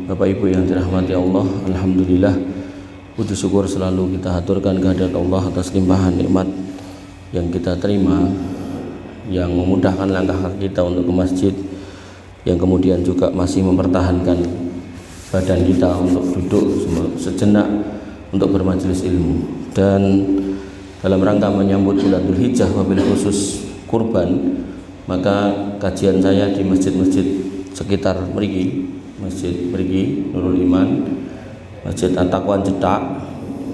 Bapak Ibu yang dirahmati Allah, alhamdulillah, puji syukur selalu kita haturkan kehadirat Allah atas limpahan nikmat yang kita terima, yang memudahkan langkah kita untuk ke masjid, yang kemudian juga masih mempertahankan badan kita untuk duduk sejenak untuk bermajelis ilmu. Dan dalam rangka menyambut bulan Dzulhijjah, wabil khusus kurban, maka kajian saya di masjid-masjid sekitar mriki, Masjid mriki Nurul Iman, Masjid At-Taqwa Jeddak,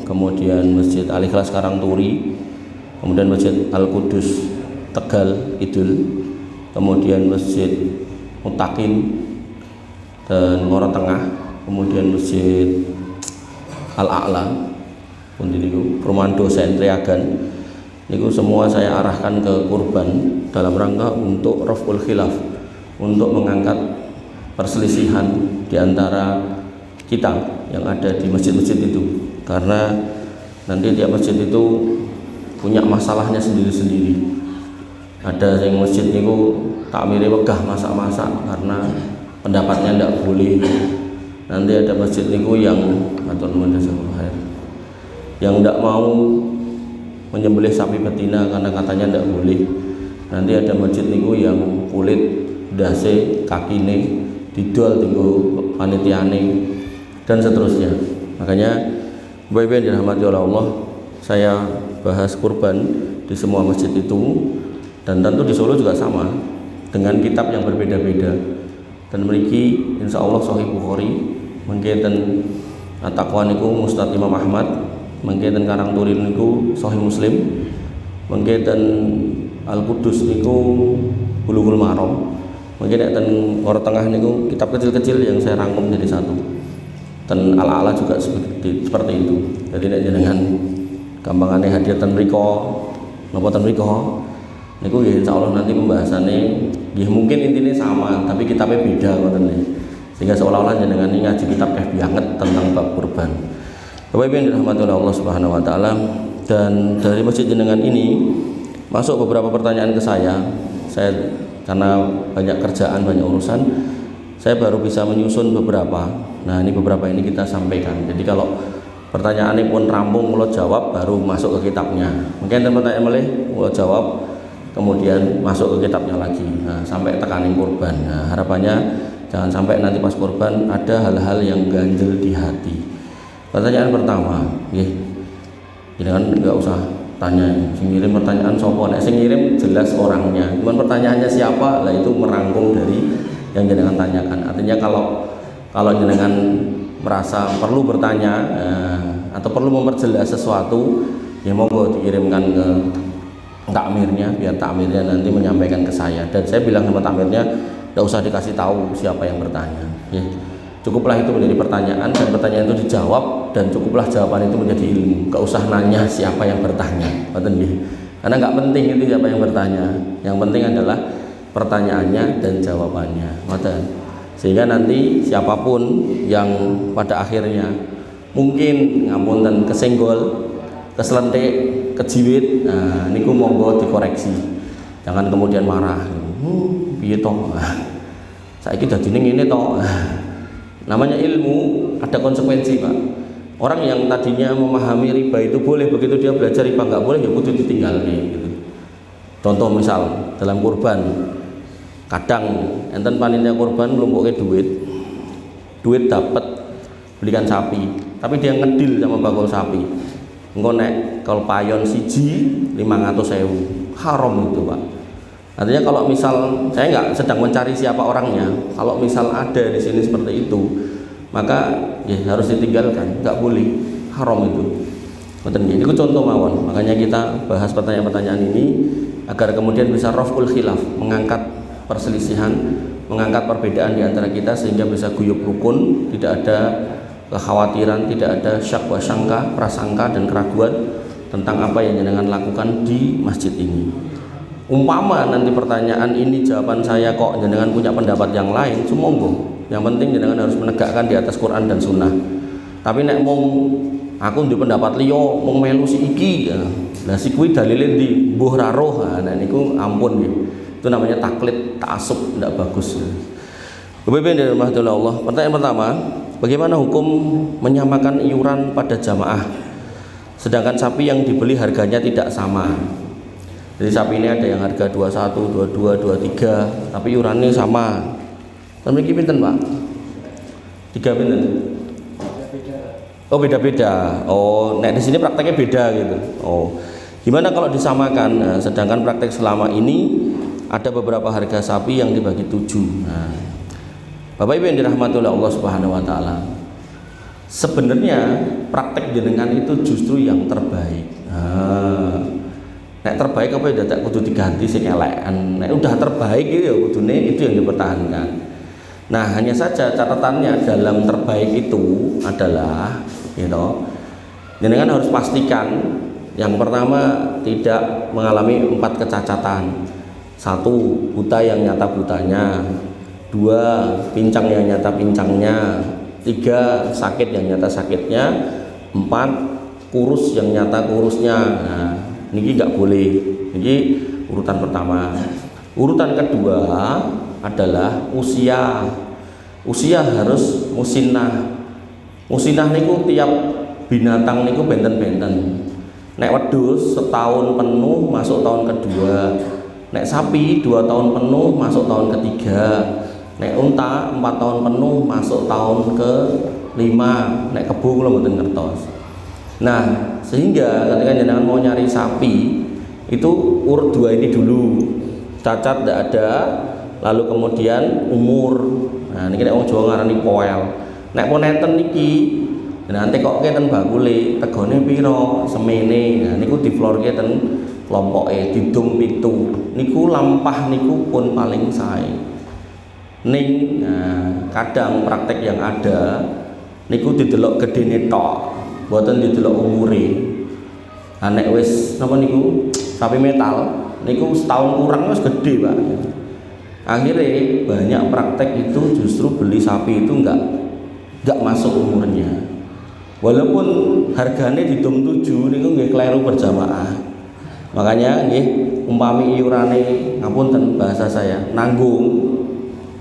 kemudian Masjid Al-Ikhlas Karangturi, kemudian Masjid Al-Qudus Tegal Idul, kemudian Masjid Mutakin dan Ngoro Tengah, kemudian Masjid Al-A'la pun niku perumahan dosen Triagan niku semua saya arahkan ke kurban dalam rangka untuk raf'ul khilaf, untuk mengangkat perselisihan di antara kita yang ada di masjid-masjid itu, karena nanti tiap masjid itu punya masalahnya sendiri-sendiri. Ada yang masjid niku takmire wegah masak-masak karena pendapatnya tidak boleh. Nanti ada masjid niku yang tidak mau menyembelih sapi betina karena katanya tidak boleh. Nanti ada masjid niku yang kulit dase kakine didol tinggu panitiane dan seterusnya. Makanya Bapak Ibu yang dirahmati oleh Allah, saya bahas kurban di semua masjid itu, dan tentu di Solo juga sama dengan kitab yang berbeda-beda. Dan mriki insya Allah Sahih Bukhari, mengketen At-Taqwa niku Mustad Imam Ahmad, mengketen Karangturi niku Sahih Muslim, mengketen Al-Qudus niku Bulughul Maram, mungkin dan Ngoro Tengah niku kitab kecil-kecil yang saya rangkum jadi satu. Dan Al-A'la juga seperti itu. Jadi nek jenengan gampangane hadir ten mriko napa ten mriko niku ya insyaallah nanti pembahasannya ya mungkin intinya sama tapi kitabnya beda ngoten nggih. Sehingga seolah-olah jenengan ini ngaji kitab banget tentang bab kurban. Bapak Ibu yang dirahmati oleh Allah Subhanahu wa taala, dan dari masjid jenengan ini masuk beberapa pertanyaan ke saya. Karena banyak kerjaan, banyak urusan, saya baru bisa menyusun beberapa. Nah, ini beberapa ini kita sampaikan. Jadi kalau pertanyaannya pun rampung, mulut jawab, baru masuk ke kitabnya. Mungkin teman-teman mulai mulut jawab, kemudian masuk ke kitabnya lagi. Nah, sampai tekanin kurban. Nah, harapannya jangan sampai nanti pas kurban ada hal-hal yang ganjel di hati. Pertanyaan pertama, jangan nggak usah tanya, sing ngirim pertanyaan sopo, nek sing ngirim jelas orangnya, cuman pertanyaannya siapa lah itu merangkum dari yang jenengan tanyakan. Artinya kalau jenengan merasa perlu bertanya atau perlu memperjelas sesuatu, ya monggo dikirimkan ke takmirnya, biar takmirnya nanti menyampaikan ke saya, dan saya bilang sama takmirnya tidak usah dikasih tahu siapa yang bertanya, ya. Cukuplah itu menjadi pertanyaan, dan pertanyaan itu dijawab, dan cukuplah jawaban itu menjadi ilmu. Gak usah nanya siapa yang bertanya, karena gak penting itu siapa yang bertanya. Yang penting adalah pertanyaannya dan jawabannya, sehingga nanti siapapun yang pada akhirnya mungkin ngapunten kesenggol, keselentik, kejiwit, nah niku monggo dikoreksi. Jangan kemudian marah. Piye toh? Saiki dadine ngene toh. Namanya ilmu ada konsekuensi, Pak. Orang yang tadinya memahami riba itu boleh, begitu dia belajar riba nggak boleh, ya kudu ditinggal gitu. Contoh misal dalam kurban, kadang enten panitia kurban belum pakai duit dapat belikan sapi, tapi dia ngedil sama bakul sapi. Engko nek kalau payon siji 500.000, haram itu, Pak. Artinya kalau misal saya nggak sedang mencari siapa orangnya, kalau misal ada di sini seperti itu, maka ya harus ditinggalkan, nggak boleh, haram itu. Ini contoh mawon. Makanya kita bahas pertanyaan-pertanyaan ini agar kemudian bisa raf'ul khilaf, mengangkat perselisihan, mengangkat perbedaan di antara kita sehingga bisa guyub rukun, tidak ada kekhawatiran, tidak ada syak wa syangka, prasangka dan keraguan tentang apa yang jenengan lakukan di masjid ini. Umpama nanti pertanyaan ini jawaban saya kok jenengan punya pendapat yang lain, sumonggo. Yang penting jenengan harus menegakkan di atas Quran dan Sunnah. Tapi nek mong aku ndek pendapat liya mong melu si iki, lah si kuwi dalile ndi mbuh ra roh. Nah niku ampun nggih. Itu namanya taklid, ta'assub, tidak bagus. Bapak-Ibu yang dirahmati Allah, pertanyaan pertama, bagaimana hukum menyamakan iuran pada jamaah sedangkan sapi yang dibeli harganya tidak sama? Jadi sapi ini ada yang harga 21, 22, 23, tapi iurannya sama. Memiliki pinten, Pak? 3 pinten? Oh, beda-beda. Oh, nek di sini prakteknya beda gitu. Oh. Gimana kalau disamakan? Nah, sedangkan praktek selama ini ada beberapa harga sapi yang dibagi 7. Nah, Bapak Ibu yang dirahmati oleh Allah Subhanahu wa taala. Sebenarnya praktek jenengan itu justru yang terbaik. Nah, nek terbaik apa ya tak kudu diganti sing elekan. Nek udah terbaik itu ya kudune itu yang dipertahankan. Nah, hanya saja catatannya dalam terbaik itu adalah jenengan harus pastikan yang pertama tidak mengalami 4 kecacatan. 1, buta yang nyata butanya. 2, pincang yang nyata pincangnya. 3, sakit yang nyata sakitnya. 4, kurus yang nyata kurusnya. Nah, ini nggak boleh. Ini urutan pertama. Urutan kedua adalah usia. Usia harus musinah. Musinah niku tiap binatang niku benten-benten. Nek wedhus setahun penuh masuk tahun kedua. Nek sapi 2 tahun penuh masuk tahun ketiga. Nek unta 4 tahun penuh masuk tahun ke-5. Nek kebo kula mboten ngertos. Nah, sehingga ketika jenengan mau nyari sapi itu urut 2 ini dulu. Cacat tidak ada, lalu kemudian umur. Nah, niki nek wong Jawa ngarani poel. Nek poneten niki nanti kok keten bakule tegone piro semene. Nah, niku diflorke ten kelompoke didum 7. Niku lampah niku pun paling sae. Ning kadang praktek yang ada niku didelok gedene tok, mboten didelok umure. Nah, nek wis napa niku sapi metal niku setahun kurang wis gede, Pak. Akhirnya banyak praktek itu justru beli sapi itu enggak masuk umurnya. Walaupun harganya didom 7 niku nggih kleru berjamaah. Makanya nggih umpami iurane ngapunten bahasa saya nanggung.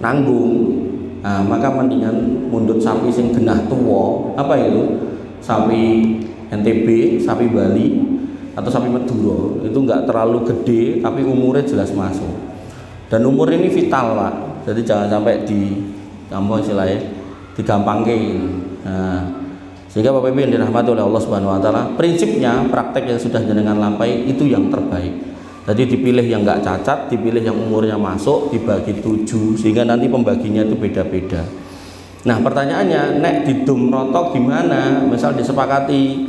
Nah, maka mendingan mundut sapi sing genah tuwa. Apa itu? Sapi NTB, sapi Bali atau sapi Madura. Itu enggak terlalu gede tapi umurnya jelas masuk. Dan umur ini vital, Pak. Jadi jangan sampai digampangke. Nah, sehingga Bapak Ibu yang dirahmati oleh Allah Subhanahu wa taala, prinsipnya praktek yang sudah jenengan lampahi itu yang terbaik. Jadi dipilih yang enggak cacat, dipilih yang umurnya masuk, dibagi 7 sehingga nanti pembaginya itu beda-beda. Nah, pertanyaannya, nek didum rotok gimana? Misal disepakati,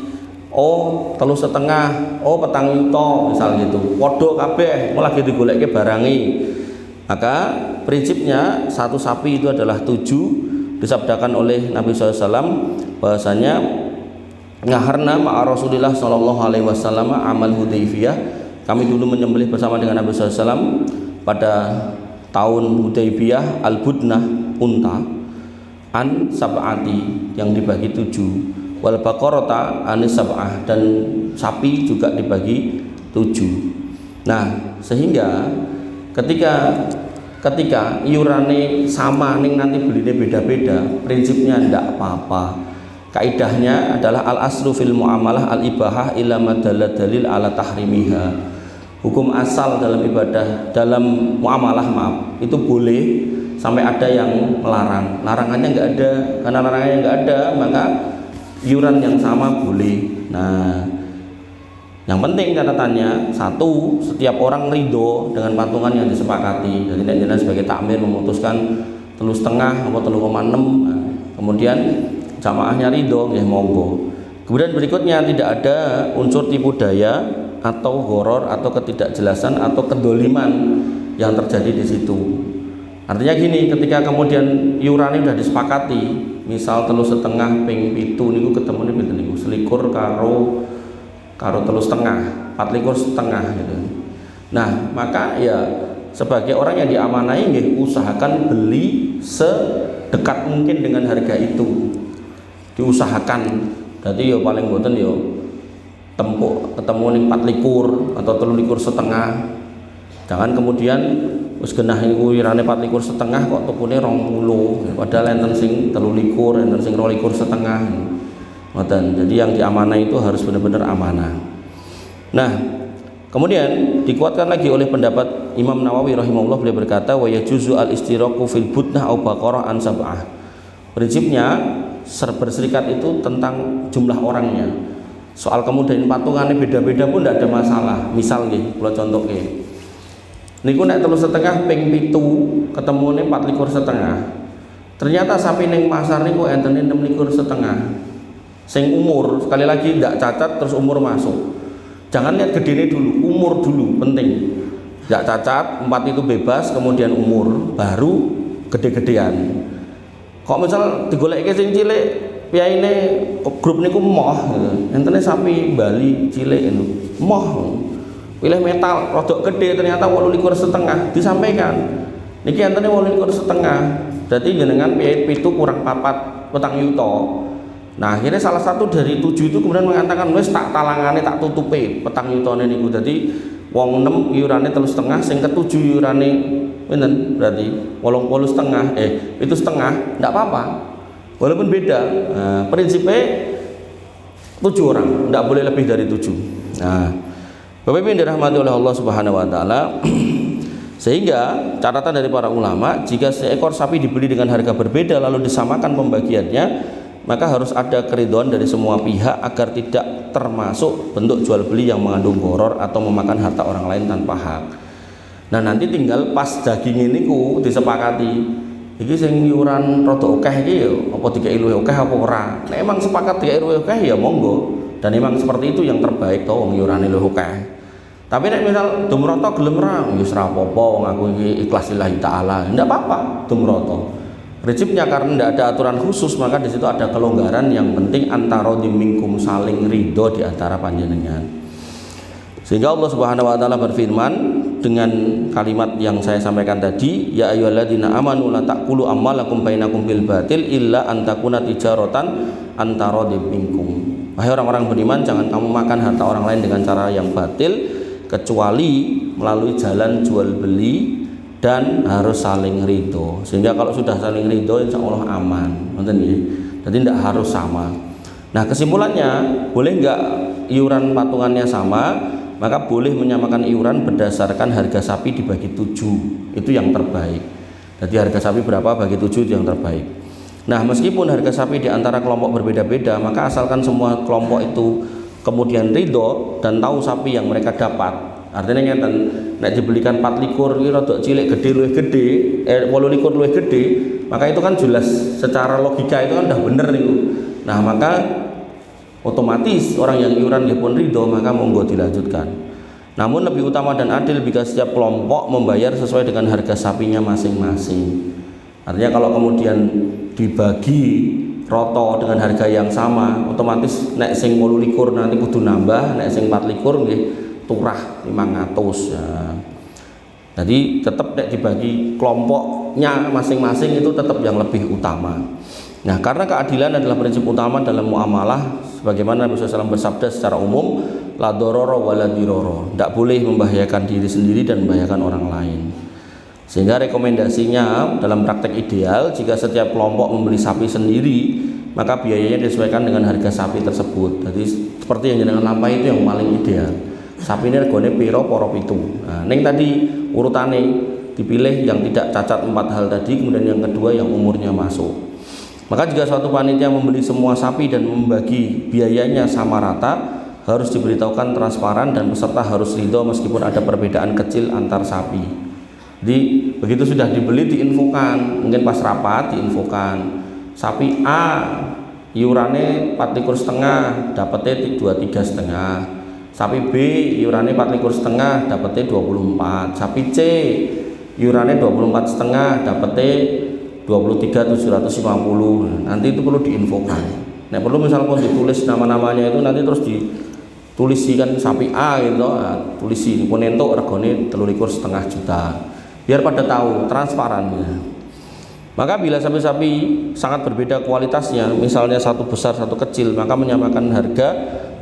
oh 3,5, oh 4 juta misal gitu. Podo kabeh, lagi digoleke barangi. Maka prinsipnya satu sapi itu adalah 7. Disabdakan oleh Nabi SAW bahasanya ngaharna ma'a Rasulillah sallallahu alaihi wasallam amal Hudaybiyah. Kami dulu menyembelih bersama dengan Nabi SAW pada tahun Hudaybiyah al-budnah unta an sab'ati yang dibagi 7, wal baqarata anis sab'ah, dan sapi juga dibagi 7. Nah, sehingga ketika iurane sama ning nanti belinya beda-beda, prinsipnya ndak apa-apa. Kaidahnya adalah al aslu fil muamalah al ibahah ila madalla dalil ala tahrimiha. Hukum asal dalam ibadah, dalam muamalah itu boleh sampai ada yang melarang. Larangannya nggak ada, karena larangannya nggak ada maka iuran yang sama boleh. Nah, yang penting catatannya, 1, setiap orang ridho dengan patungan yang disepakati. Jadi jenengan sebagai takmir memutuskan 3,5 atau 3,6, kemudian jamaahnya ridho, ya monggo. Kemudian berikutnya tidak ada unsur tipu daya atau horor atau ketidakjelasan atau kedoliman yang terjadi di situ. Artinya gini, ketika kemudian iurannya sudah disepakati, misal 3,5 ping 7 niku ketemune pinten niku? 21 karo 3,5, 24,5 gitu. Nah, maka ya sebagai orang yang diamanai nggih usahakan beli sedekat mungkin dengan harga itu. Diusahakan. Jadi ya paling boten ya ketemu ning 24 atau 23,5. Jangan kemudian wis genah iku wirane 24,5 kok tukune 20, padahal enten sing 23, enten sing 22,5. Ngoten. Jadi yang diamanah itu harus benar-benar amanah. Nah, kemudian dikuatkan lagi oleh pendapat Imam Nawawi rahimahullah, beliau berkata wa yajuzu al-istiraku fil budnah au baqarah an sab'ah. Prinsipnya berserikat itu tentang jumlah orangnya. Soal kemudian patungannya beda-beda pun tidak ada masalah. Misal nggih, kula contohke. Niku nek 3,5 ping 7 ketemune 24,5. Ternyata sapi ning pasar niku entene 26,5. Sing umur, sekali lagi tidak cacat terus umur masuk. Jangan lihat gedene dulu, umur dulu penting. Tidak cacat, 4 itu bebas, kemudian umur, baru gede-gedean. Kok misal digoleke sing cilik, piyaine grup niku moh gitu. Entene sapi Bali cilik itu, moh. Pilih metal rodok gede ternyata 28,5 disampaikan. Niki entene 28,5. Berarti jenengan piye 7 kurang 4 petang yuto. Nah, akhirnya salah satu dari 7 itu kemudian mengatakan wis tak talangane tak tutupi petang yutone niku. Dadi wong 6 iurane 3,5, sing ke-7 iurane pinten? Berarti 8,5, 7,5, enggak apa-apa. Walaupun beda. Nah, prinsipnya 7 orang, enggak boleh lebih dari 7. Nah, Bapak Ibu yang dirahmati oleh Allah Subhanahu wa taala, sehingga catatan dari para ulama, jika seekor sapi dibeli dengan harga berbeda lalu disamakan pembagiannya, maka harus ada keridhaan dari semua pihak agar tidak termasuk bentuk jual beli yang mengandung gharar atau memakan harta orang lain tanpa hak. Nah, nanti tinggal pas daging ini ku disepakati. Iki sing iuran rada akeh iki ya apa dikeki luwih akeh apa ora. Nek emang sepakat dikeki luwih akeh ya monggo. Dan emang seperti itu yang terbaik to wong iurane luwih akeh. Tapi nek misal dumrata gelem ra, wis ora apa-apa wong aku iki ikhlas lillahi taala. Ndak apa-apa dumrata. Prinsipnya karena tidak ada aturan khusus, maka di situ ada kelonggaran. Yang penting antara dimingkum saling ridho di antara panjenengan. Sehingga Allah Subhanahu wa taala berfirman dengan kalimat yang saya sampaikan tadi, ya ayyuhalladzina amanu la taqulu amwalakum bainakum bil batil illa an takuna tijaratan antara dimingkum. Wahai orang-orang beriman, jangan kamu makan harta orang lain dengan cara yang batil kecuali melalui jalan jual beli dan harus saling ridho. Sehingga kalau sudah saling ridho insya Allah aman, nonton ya. Jadi tidak harus sama. Nah, kesimpulannya boleh nggak iuran patungannya sama? Maka boleh menyamakan iuran berdasarkan harga sapi dibagi 7. Itu yang terbaik. Jadi harga sapi berapa bagi 7 itu yang terbaik. Nah, meskipun harga sapi di antara kelompok berbeda-beda, maka asalkan semua kelompok itu kemudian ridho dan tahu sapi yang mereka dapat. Artinya ngeten, nek dibelikan 24 iki rada cilik gede luwih gede, 28 luwih gede, maka itu kan jelas secara logika itu kan udah bener niku. Nah, maka otomatis orang yang iuran nggih pun ridho, maka monggo dilanjutkan. Namun lebih utama dan adil jika setiap kelompok membayar sesuai dengan harga sapinya masing-masing. Artinya kalau kemudian dibagi roto dengan harga yang sama, otomatis nek sing 28 nanti kudu nambah, nek sing 24 nggih turah 500 ya. Jadi tetap nek dibagi kelompoknya masing-masing itu tetap yang lebih utama. Nah, karena keadilan adalah prinsip utama dalam muamalah, sebagaimana Nabi SAW bersabda secara umum, la dororo wa la diroro, tidak boleh membahayakan diri sendiri dan membahayakan orang lain. Sehingga rekomendasinya dalam praktek ideal, jika setiap kelompok membeli sapi sendiri, maka biayanya disesuaikan dengan harga sapi tersebut. Jadi seperti yang jenengan lampahi itu yang paling ideal. Sapi ini regane piro poro pitu. Nah, ning tadi urutane dipilih yang tidak cacat 4 hal tadi, kemudian yang kedua yang umurnya masuk. Maka jika suatu panitia membeli semua sapi dan membagi biayanya sama rata, harus diberitahukan transparan dan peserta harus ridho meskipun ada perbedaan kecil antar sapi. Jadi begitu sudah dibeli diinfokan, mungkin pas rapat diinfokan, sapi A iurane 24,5 dapatnya 23,5. Sapi B iurane 24,5 dapatnya 24. Sapi C iurane 24,5 dapatnya 23.750. Nanti itu perlu diinfokan. Nah, perlu misal pun ditulis nama-namanya itu nanti terus ditulisikan sapi A gitu, tulisi pun entuk regane 3,5 juta. Biar pada tahu transparannya. Maka bila sapi-sapi sangat berbeda kualitasnya, misalnya satu besar satu kecil, maka menyamakan harga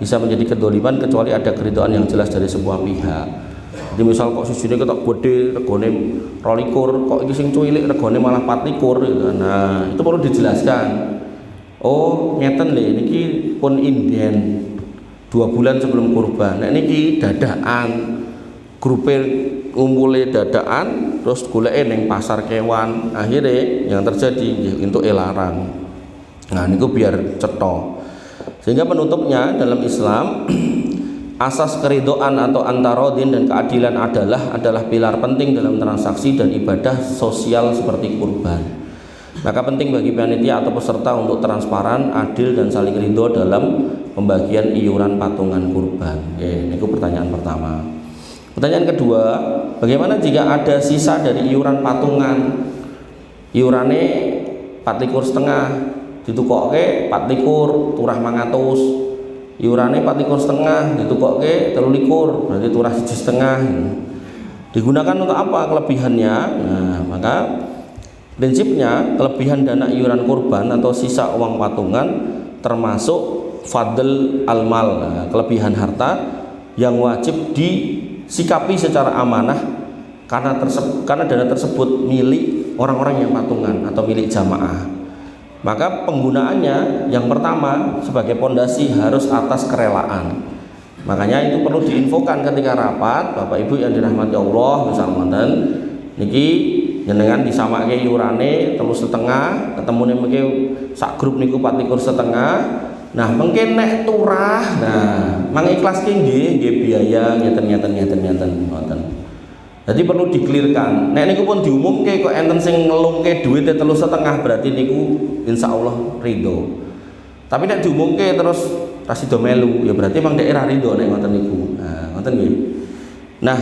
bisa menjadi kedoliman kecuali ada keridhaan yang jelas dari sebuah pihak. Jadi misal kok sisine ketok gede regane 22, kok iki sing cuwilik regane malah 24 gitu. Nah, itu perlu dijelaskan. Oh, ngeten lho niki pun inden 2 bulan sebelum kurban. Nek niki dadakan grupe ngumpule dadakan terus goleke ning pasar kewan. Akhirnya yang terjadi untuk larang. Nah, niku biar cetha. Sehingga penutupnya dalam Islam asas keridoan atau antarodin dan keadilan adalah pilar penting dalam transaksi dan ibadah sosial seperti kurban. Maka penting bagi panitia atau peserta untuk transparan, adil dan saling ridho dalam pembagian iuran patungan kurban. Ini pertanyaan pertama. Pertanyaan kedua, bagaimana jika ada sisa dari iuran patungan? Iurane 24,5 ditukokke 24 turah 100. Iurane 24,5 ditukokke 23 berarti turah 1,5. Digunakan untuk apa kelebihannya? Nah, maka prinsipnya kelebihan dana iuran kurban atau sisa uang patungan termasuk fadl al-mal, nah, kelebihan harta yang wajib disikapi secara amanah karena dana tersebut milik orang-orang yang patungan atau milik jamaah. Maka penggunaannya yang pertama sebagai pondasi harus atas kerelaan. Makanya itu perlu diinfokan ketika rapat, Bapak Ibu yang dirahmati Allah, misalnya niki jenengan disamake iurane 3,5, ketemune mengke sak grup niku 24,5. Nah, mungkin nek turah, nah mangiklaske nggih biaya ngeten. Jadi perlu diklirkan. Nek niku pun diumumke kok enten sing ngelungke duwite 3,5 berarti niku insyaallah ridho. Tapi nek diumumke terus rasido melu ya berarti memang daerah ridho nek ngoten niku. Nah, ngoten nggih. Nah,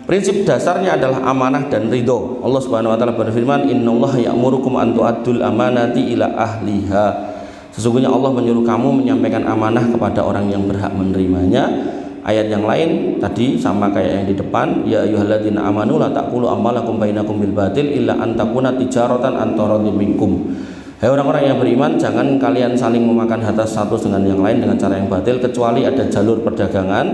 prinsip dasarnya adalah amanah dan ridho. Allah Subhanahu wa taala berfirman, "Innallaha ya'murukum an tu'addul amanati ila ahliha." Sesungguhnya Allah menyuruh kamu menyampaikan amanah kepada orang yang berhak menerimanya. Ayat yang lain tadi sama kayak yang di depan, ya ayyuhalladzina amanu la taqulu amwalakum bainakum bil batil illa an takuna tijaratan an taraddim minkum. Hai orang-orang yang beriman, jangan kalian saling memakan harta satu dengan yang lain dengan cara yang batil kecuali ada jalur perdagangan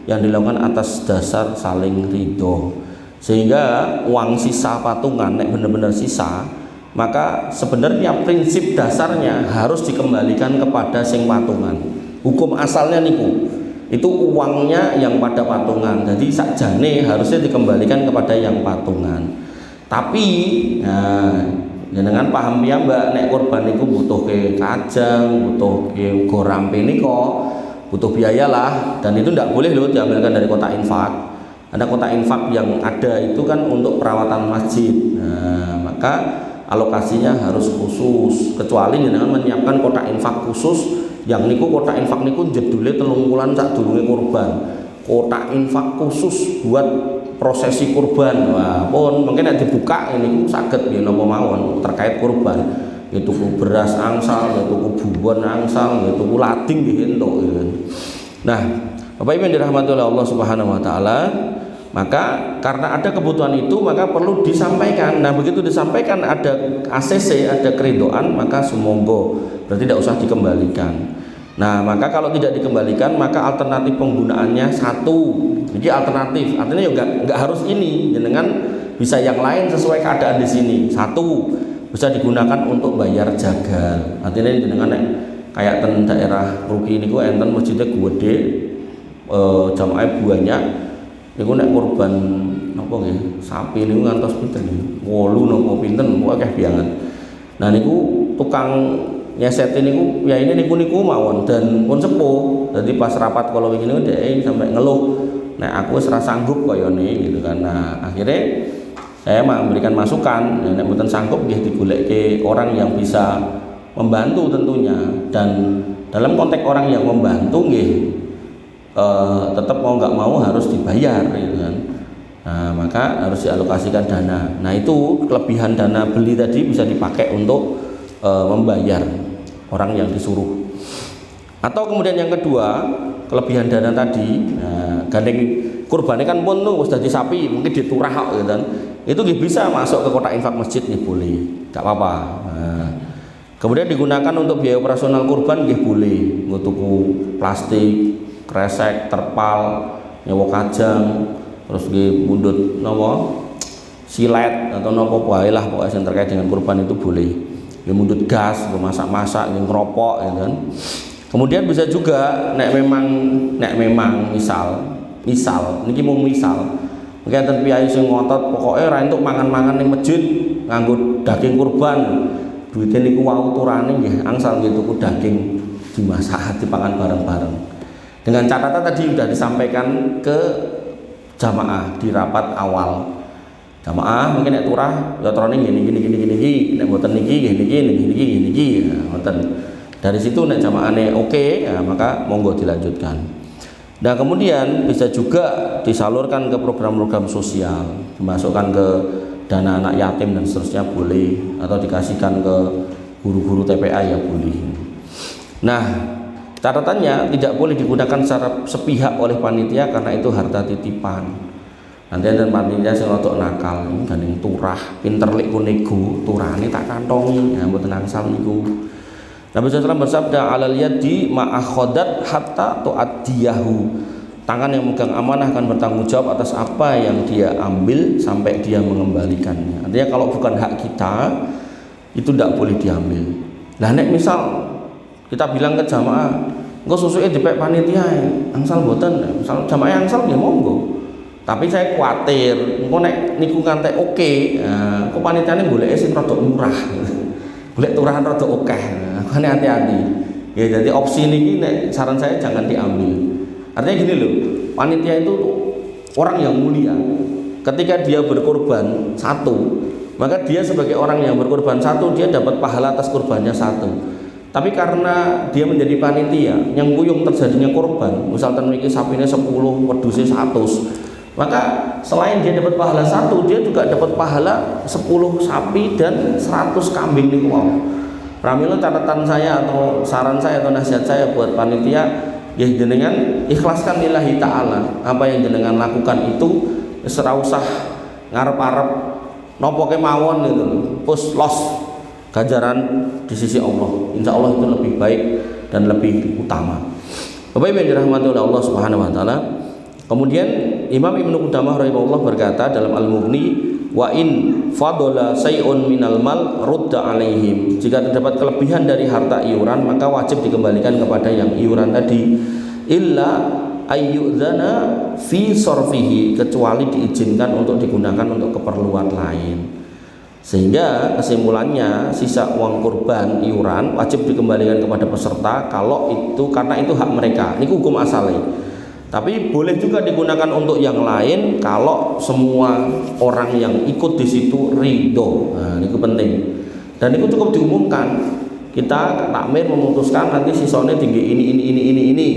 yang dilakukan atas dasar saling ridho. Sehingga uang sisa patungan nek benar-benar sisa, maka sebenarnya prinsip dasarnya harus dikembalikan kepada sing patungan. Hukum asalnya niku itu uangnya yang pada patungan, jadi sakjane harusnya dikembalikan kepada yang patungan. Tapi nah, jenengan paham ya mbak, nek korban itu butuh ke kajang, butuh ke gorampe niko, butuh biaya lah, dan itu tidak boleh loh diambilkan dari kotak infak. Ada kotak infak yang ada itu kan untuk perawatan masjid. Nah, maka alokasinya harus khusus, kecuali jenengan menyiapkan kotak infak khusus yang niku kotak infak niku jedule 3 wulan sadurunge kurban. Kotak infak khusus buat prosesi kurban. Wah, pun mungkin nek dibuka niku saged nggih napa mawon terkait kurban. Ya tuku beras angsal, ya tuku bumbon angsal, ya tuku lading nggih entuk. Nah, Bapak Ibu yang dirahmati oleh Allah Subhanahu wa taala, maka karena ada kebutuhan itu maka perlu disampaikan. Nah, begitu disampaikan ada ACC, ada keridoan, maka sumangga berarti tidak usah dikembalikan. Nah, maka kalau tidak dikembalikan maka alternatif penggunaannya satu. Jadi alternatif, artinya juga nggak harus ini, jenengan bisa yang lain sesuai keadaan di sini. Satu, bisa digunakan untuk bayar jagal. Artinya jenengan kayak ten daerah Ruki niku enten masjidnya gede, jamaah banyak. Niku nek kurban napa nggih? Sapi niku ngantos pinten? 8 napa pinten? Akeh banget. Nah niku tukang nyeset niku ya ini niku mawon dan pun sepuh. Jadi pas rapat kalau wingi niku dhek sampai ngeluh, "Nek aku wis ora sanggup kaya ini," gitu kan. Nah, akhirnya saya memberikan masukan, nek mboten sanggup nggih digolekke orang yang bisa membantu tentunya, dan dalam konteks orang yang membantu nggih tetap mau nggak mau harus dibayar gitu kan. Nah, maka harus dialokasikan dana. Nah, itu kelebihan dana beli tadi bisa dipakai untuk membayar orang yang disuruh. Atau kemudian yang kedua, kelebihan dana tadi, nah, gandeng kurbannya kan pun tuh sudah sapi mungkin diturah gitu kan. Itu bisa masuk ke kotak infak masjid nih boleh, nggak apa-apa. Nah, kemudian digunakan untuk biaya operasional kurban nggih boleh, tuku plastik, kresek, terpal, nyewa kajang, terus nggih mundut napa silet atau napa wae lah pokoknya yang terkait dengan kurban itu boleh. Ya mundut gas, masak-masak, ngerokok ya kan. Kemudian bisa juga nek memang misal niki mau misal mungkin enten piyai sing ngotot pokoke ora entuk mangan-mangan ning masjid nganggo daging kurban. Duite niku wau turane nggih angsal nggih tuku daging dimasak dipangan bareng-bareng. Dengan catatan tadi sudah disampaikan ke jamaah di rapat awal. Jamaah mungkin nek turah ya trone gini nek mboten niki niki ngoten. Dari situ nek jamaahane oke, ya, maka monggo dilanjutkan. Nah, kemudian bisa juga disalurkan ke program-program sosial, dimasukkan ke dana anak yatim dan seterusnya boleh, atau dikasihkan ke guru-guru TPA ya boleh. Nah, catatannya tidak boleh digunakan secara sepihak oleh panitia karena itu harta titipan. Nanti ada panitia sing rodok nakal, gandeng turah, pinter lek nego, turane tak kantongi, ya mboten angsal niku. Nabi SAW bersabda, alal yadi ma'akhodat hatta tu'addiyahu. Tangan yang megang amanah akan bertanggung jawab atas apa yang dia ambil sampai dia mengembalikannya. Artinya kalau bukan hak kita, itu tidak boleh diambil. Lah nek misal kita bilang ke jamaah, engko susuke dipek panitia, angsal mboten. Misal jamaah angsal ya monggo. Tapi saya khawatir, engko nek niku ngantek oke, engko panitiane goleke sing rada murah. Golek turahan rada akeh. Makane hati-hati. Ya jadi opsi niki nek saran saya jangan diambil. Artinya gini loh, panitia itu orang yang mulia. Ketika dia berkorban satu, maka dia sebagai orang yang berkorban satu, dia dapat pahala atas korbannya satu. Tapi karena dia menjadi panitia, yang kuyung terjadinya korban, misalkan niki sapine 10, wedhuse 100. Maka selain dia dapat pahala satu, dia juga dapat pahala 10 sapi dan 100 kambing niku wau. Pramila catatan saya atau saran saya atau nasihat saya buat panitia, ya jenengan ikhlaskan lillahi ta'ala. Apa yang jenengan lakukan itu ora usah ngarep-arep napa kemawon gitu. Pus los ganjaran di sisi Allah. Insya Allah itu lebih baik dan lebih utama. Bapak Ibu yang dirahmati oleh Allah Subhanahu wa taala. Kemudian Imam Ibnu Qudamah rahimahullah berkata dalam Al-Mughni, wa in fadala say'un minal mal rudda alaihim. Jika terdapat kelebihan dari harta iuran, maka wajib dikembalikan kepada yang iuran tadi. Illa ayyudzana fi sarfihi, kecuali diizinkan untuk digunakan untuk keperluan lain. Sehingga kesimpulannya sisa uang kurban iuran wajib dikembalikan kepada peserta kalau itu karena itu hak mereka. Ini hukum asalnya. Tapi boleh juga digunakan untuk yang lain kalau semua orang yang ikut di situ ridho. Nah, ini penting. Dan itu cukup diumumkan. Kita takmir memutuskan nanti sisanya tinggi ini.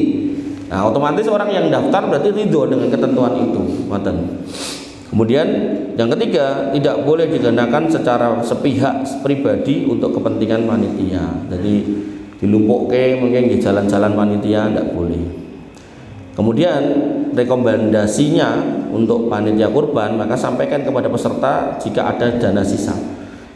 Nah, otomatis orang yang daftar berarti ridho dengan ketentuan itu. Kemudian yang ketiga, tidak boleh digunakan secara sepihak pribadi untuk kepentingan panitia. Jadi dilumpukke mungkin di jalan-jalan panitia tidak boleh. Kemudian rekomendasinya untuk panitia kurban, maka sampaikan kepada peserta jika ada dana sisa.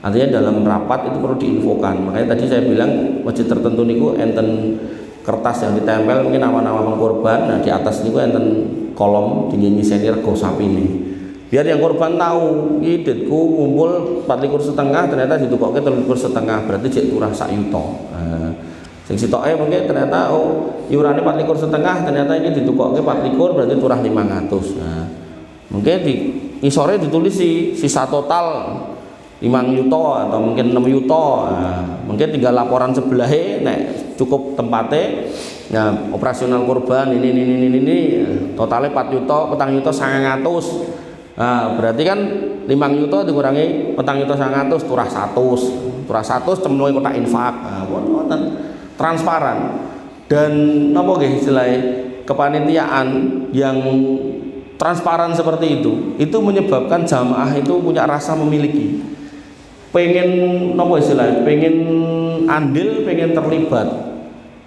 Artinya dalam rapat itu perlu diinfokan. Makanya tadi saya bilang masjid tertentu niku enten kertas yang ditempel mungkin nama-nama pengkorban. Nah di atas niku enten kolom dinyanyi senior rego sapine. Biar yang korban tahu, idetku ngumpul 4,5 ternyata ditukokke 3,5 berarti jek turah sak yuta. Sing sitoke mungkin ternyata iurane 4,5 ternyata ini ditukokke 4,5 berarti turah 500. Nah, mungkin di isore ditulis sisa total 5 yuta atau mungkin 6 yuta. Nah, mungkin tinggal laporan sebelahnya nek cukup tempatnya. Nah, operasional kurban ini totalnya 4 yuta, 4 yuta 900. Nah, berarti kan 5 yuta dikurangi 4 yuta 900 turah 100. Turah 100 cemplungi kotak infak. Nah, wonten transparan. Dan napa nggih istilahnya kepanitiaan yang transparan seperti itu menyebabkan jamaah itu punya rasa memiliki. Pengen napa istilahnya? Pengen andil, pengen terlibat.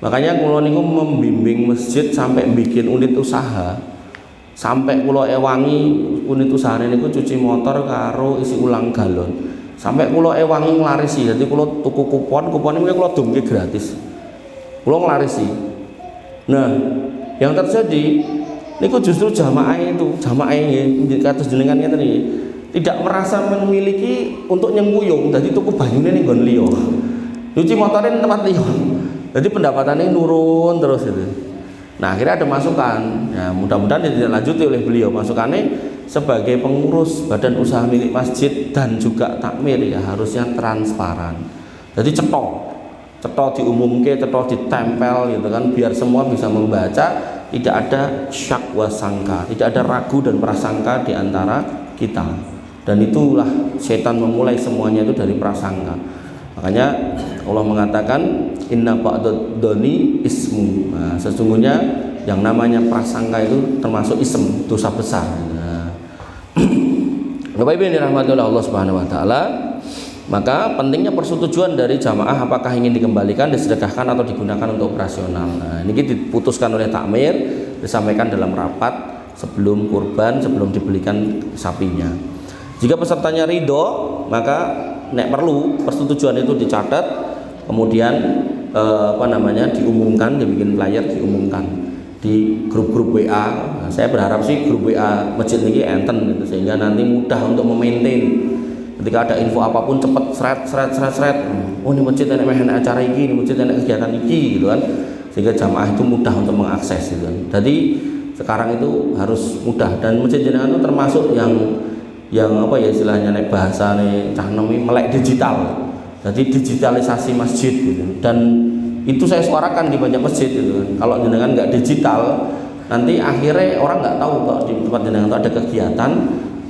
Makanya kula niku membimbing masjid sampai bikin unit usaha. Sampai kula ewangi unit usahane niku cuci motor karo isi ulang galon. Sampai kula ewangi nglarisi. Jadi kula tuku kupon ini kula dumke gratis. Kula nglarisi. Nah, yang terjadi niku justru jamaah kados jenengan ngeten iki tidak merasa memiliki untuk nyengkuyung, dadi tuku banyune ning nggon liya. Nyuci motore ning tempat liya. Jadi pendapatannya nurun terus itu. Nah, akhirnya ada masukan. Ya, mudah-mudahan tidak lanjuti oleh beliau. Masukannya sebagai pengurus badan usaha milik masjid dan juga takmir ya harusnya transparan. Jadi cetok diumumke, cetok ditempel gitu kan biar semua bisa membaca, tidak ada syak wasangka, tidak ada ragu dan prasangka di antara kita. Dan itulah setan memulai semuanya itu dari prasangka. Makanya Allah mengatakan inna ba'dad-dhanni ismu. Nah, sesungguhnya yang namanya prasangka itu termasuk ism, dosa besar. Nah, Bapak Ibu yang dirahmati oleh Allah Subhanahu wa taala, maka pentingnya persetujuan dari jamaah apakah ingin dikembalikan, disedekahkan atau digunakan untuk operasional. Nah, ini diputuskan oleh takmir, disampaikan dalam rapat sebelum kurban, sebelum dibelikan sapinya. Jika pesertanya ridho, maka nek perlu persetujuan itu dicatat, kemudian diumumkan, dibikin flyer, diumumkan di grup-grup WA. Nah, saya berharap sih grup WA masjid ini enten gitu, sehingga nanti mudah untuk memaintain. Ketika ada info apapun cepat seret. Oh, ini masjid enak acara ini masjid enak kegiatan ini gitu kan. Sehingga jamaah itu mudah untuk mengakses gitu kan. Jadi sekarang itu harus mudah, dan masjid jenengan itu termasuk yang apa ya istilahnya nek bahasa nih cah nemi melek digital. Jadi digitalisasi masjid gitu. Dan itu saya suarakan di banyak masjid gitu. Kalau jenengan nggak digital, nanti akhirnya orang nggak tahu kalau di tempat jenengan itu ada kegiatan.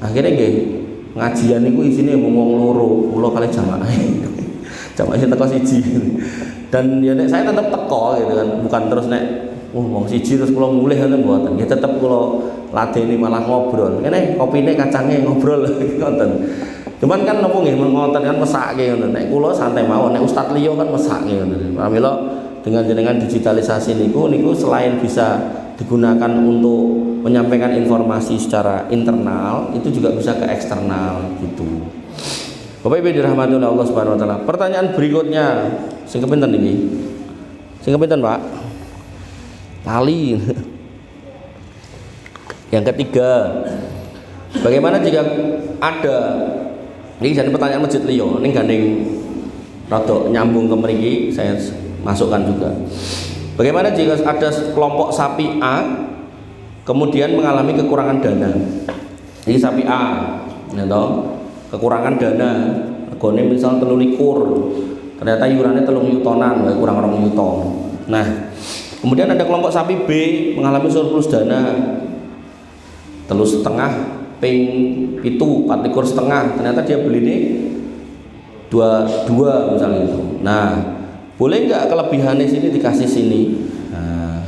Akhirnya ngajian itu isinya ngomong loro kali jamaah. Jamaah sing teko siji. Dan ya nek saya tetap teko gitu kan, bukan terus nek wong siji terus kula mulih ngoten mboten. Ya tetep kula ladeni malah ngobrol. Kene kopine kacange ngobrol ngoten. Cuman kan nopo nggih ngoten kan mesake ngoten. Nek kula santai mawon, nek Ustaz liya kan mesake ngoten. Pramila dengan jenengan digitalisasi niku selain bisa digunakan untuk menyampaikan informasi secara internal, itu juga bisa ke eksternal gitu. Bapak Ibu dirahmati oleh Allah Subhanahu wa taala. Pertanyaan berikutnya, sing kepinten iki? Sing kepinten, Pak? Lali. Yang ketiga, bagaimana jika ada ini jadi pertanyaan masjid liya, ning gandeng rada nyambung ke mriki, saya masukkan juga. Bagaimana jika ada kelompok sapi A kemudian mengalami kekurangan dana? Ini sapi A, ya toh, kekurangan dana. Regane misal 3.000, ternyata iurannya 3 yutonan, kurang 2 yuto. Nah, kemudian ada kelompok sapi B mengalami surplus dana 3,5 ping 7, 4,5, ternyata dia beli ini 2 misalnya itu. Nah, boleh nggak kelebihannya sini dikasih sini? Nah,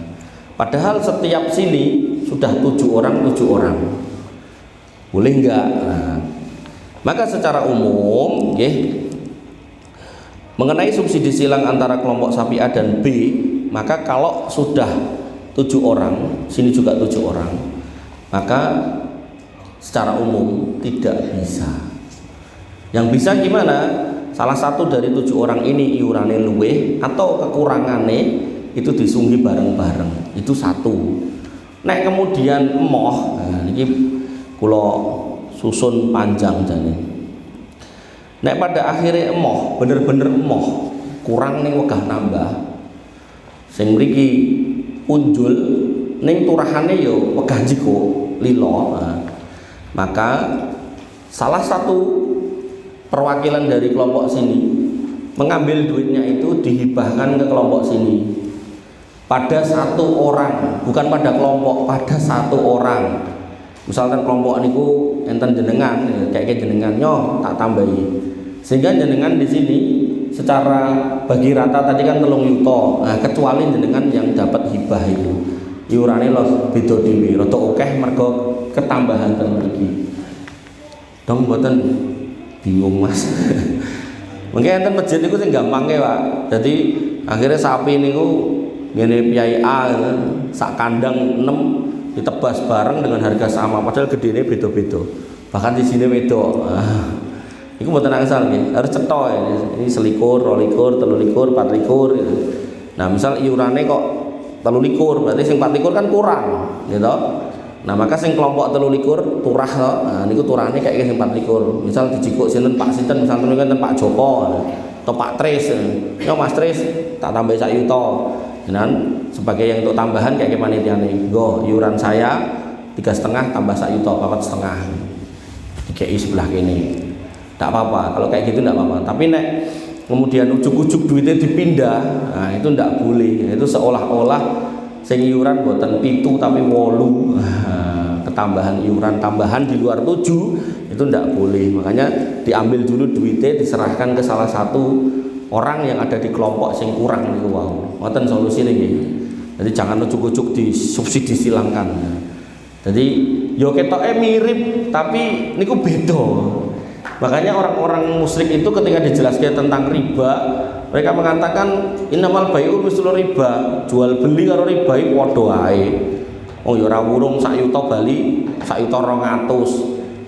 padahal setiap sini sudah 7 orang, boleh nggak? Nah, maka secara umum, mengenai subsidi silang antara kelompok sapi A dan B, maka kalau sudah 7 orang, sini juga 7 orang, maka secara umum tidak bisa. Yang bisa gimana? Salah satu dari 7 orang ini iurane luweh atau kekurangannya itu disunggi bareng-bareng. Itu satu. Nek kemudian emoh, nah ini kula susun panjang jane. Nek pada akhirnya emoh, bener-bener emoh, kurang ning wegah nambah. Sing mriki unjul ning turahane yo wegah jiko lilo. Nah, maka salah satu perwakilan dari kelompok sini mengambil duitnya itu dihibahkan ke kelompok sini pada 1 orang, bukan pada kelompok, pada 1 orang. Misalkan kelompok niku enten jenengan, kayak jenengan nyoh tak tambahi, sehingga jenengan di sini secara bagi rata tadi kan 3 yuto. Nah, kecuali jenengan yang dapat hibah itu iurane los beda dhewe, rada akeh mergo ketambahan ten mriki. Dong mboten bingung Mas. Mungkin enten masjid niku sing gampangke, Pak. Jadi akhirnya sapi niku ngene piyai A sak kandang 6 ditebas bareng dengan harga sama padahal gedene beda-beda. Bahkan di sini beda. Iku mboten angsal nggih, harus cetha ini 21, 22, 23, 24 gitu. Nah, misal iurane kok 13 berarti sing 24 kan kurang gitu. Nah maka sing kelompok 13 turah to. Nah niku turahane kayak sing 24. Misal dijikuk sinten Pak sinten misal sinten Pak Joko atau Pak Tris. Yo Mas Tris tak tambah sak yuta. Jenengan sebagai yang untuk tambahan kayak panitiane. Nggo iuran saya 3,5 tambah sak yuta 4,5. Dikei sebelah kene. Tak apa-apa. Kalau kayak gitu enggak apa-apa. Tapi nek kemudian ujuk-ujuk duitnya dipindah, nah itu ndak boleh. Itu seolah-olah sing iuran buatan 7 tapi 8. Ketambahan iuran tambahan di luar 7 itu ndak boleh. Makanya diambil dulu duitnya diserahkan ke salah satu orang yang ada di kelompok sing kurang niku wau. Ngoten solusine nggih. Jadi jangan ujuk-ujuk disubsidi silangkan. Jadi yo ketoke mirip tapi niku beda. Makanya orang-orang musyrik itu ketika dijelaskan tentang riba, mereka mengatakan innamal bai'u mislu riba, jual beli karo riba iku padha ae. Oh ya ora wurung sak yuta bali, sak yuta 200.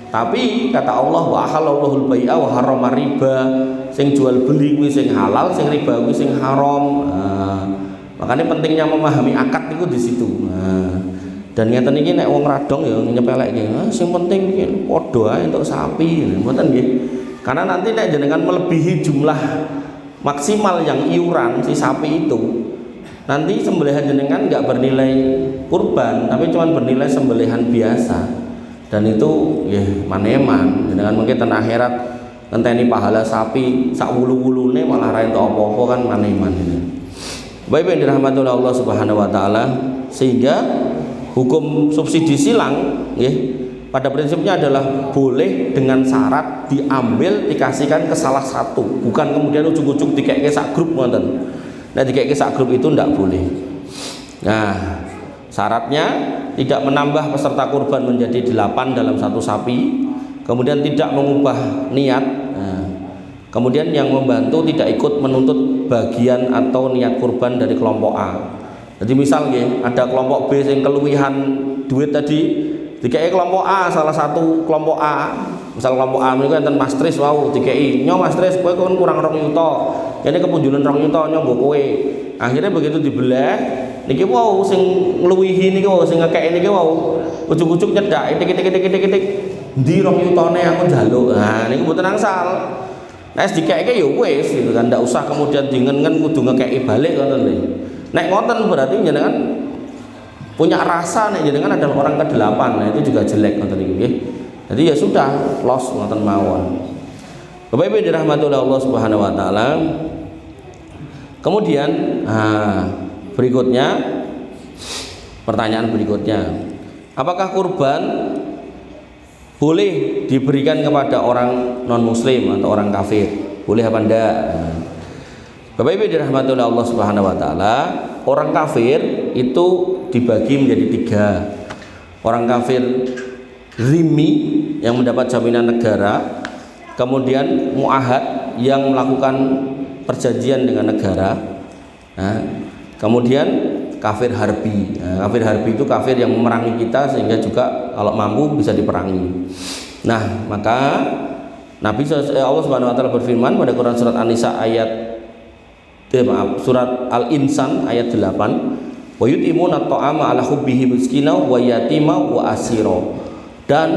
Tapi kata Allah wa halallahu al-bai'a wa harrama riba, sing jual beli kuwi sing halal, sing riba kuwi sing haram. Makanya pentingnya memahami akad itu di situ. Dan ngeten iki nek wong radong ya nyepelekke, sing penting iki padha ae entuk sapi, mboten nggih. Karena nanti nek jenengan melebihi jumlah maksimal yang iuran si sapi itu, nanti sembelihan jenengan enggak bernilai kurban, tapi cuma bernilai sembelihan biasa. Dan itu ya maneman, jenengan mungkin ten akhirat ngenteni pahala sapi sak wulu-wulune malah ra entuk apa-apa kan maneman. Baik yang dirahmati oleh Allah Subhanahu wa taala, sehingga hukum subsidi silang ya, pada prinsipnya adalah boleh dengan syarat diambil dikasihkan ke salah satu, bukan kemudian ujung-ujung dikeke sak grup ngoten. Nah dikeke sak grup itu ndak boleh. Nah syaratnya tidak menambah peserta kurban menjadi 8 dalam satu sapi, kemudian tidak mengubah niat. Nah, kemudian yang membantu tidak ikut menuntut bagian atau niat kurban dari kelompok A. Jadi misal nggih, ada kelompok B yang keluwihan duit tadi, dikei kelompok A, salah satu kelompok A, misal kelompok A niku enten Mas Tris wau dikei, "Nyo Mas Tris, kowe kon kurang 2 yuta. Kene kepunjunan 2 yuta nyo nggo kowe." Akhirnya begitu dibelah, niki wau sing ngluwihi niki wau sing ngekeki niki wau ujug-ujug nyedak titik-titik. Ndi 2 yutane aku njaluk. Nah niku mboten angsal. Nek dikeke ya wis gitu kan, ndak usah kemudian dingen-ngen kudu ngekeki balik ngoten lho. Nek ngoten berarti jenengan punya rasa nek jenengan adalah orang ke-8. Nah itu juga jelek ngoten niku nggih. Jadi ya sudah los ngoten mawon. Bapak Ibu dirahmati oleh Allah Subhanahu wa taala. Kemudian berikutnya pertanyaan berikutnya. Apakah kurban boleh diberikan kepada orang non muslim atau orang kafir? Boleh apa enggak? Bapak Ibu dirahmati oleh Allah Subhanahu wa taala, orang kafir itu dibagi menjadi 3. Orang kafir zimmi yang mendapat jaminan negara, kemudian muahad yang melakukan perjanjian dengan negara. Nah, kemudian kafir harbi. Nah, kafir harbi itu kafir yang memerangi kita sehingga juga kalau mampu bisa diperangi. Nah, maka Allah Subhanahu wa taala berfirman pada Quran surat An-Nisa surat Al-Insan ayat 8, wa yutimuna ta'ama ala hubbihi miskina wa yatima wa asira. Dan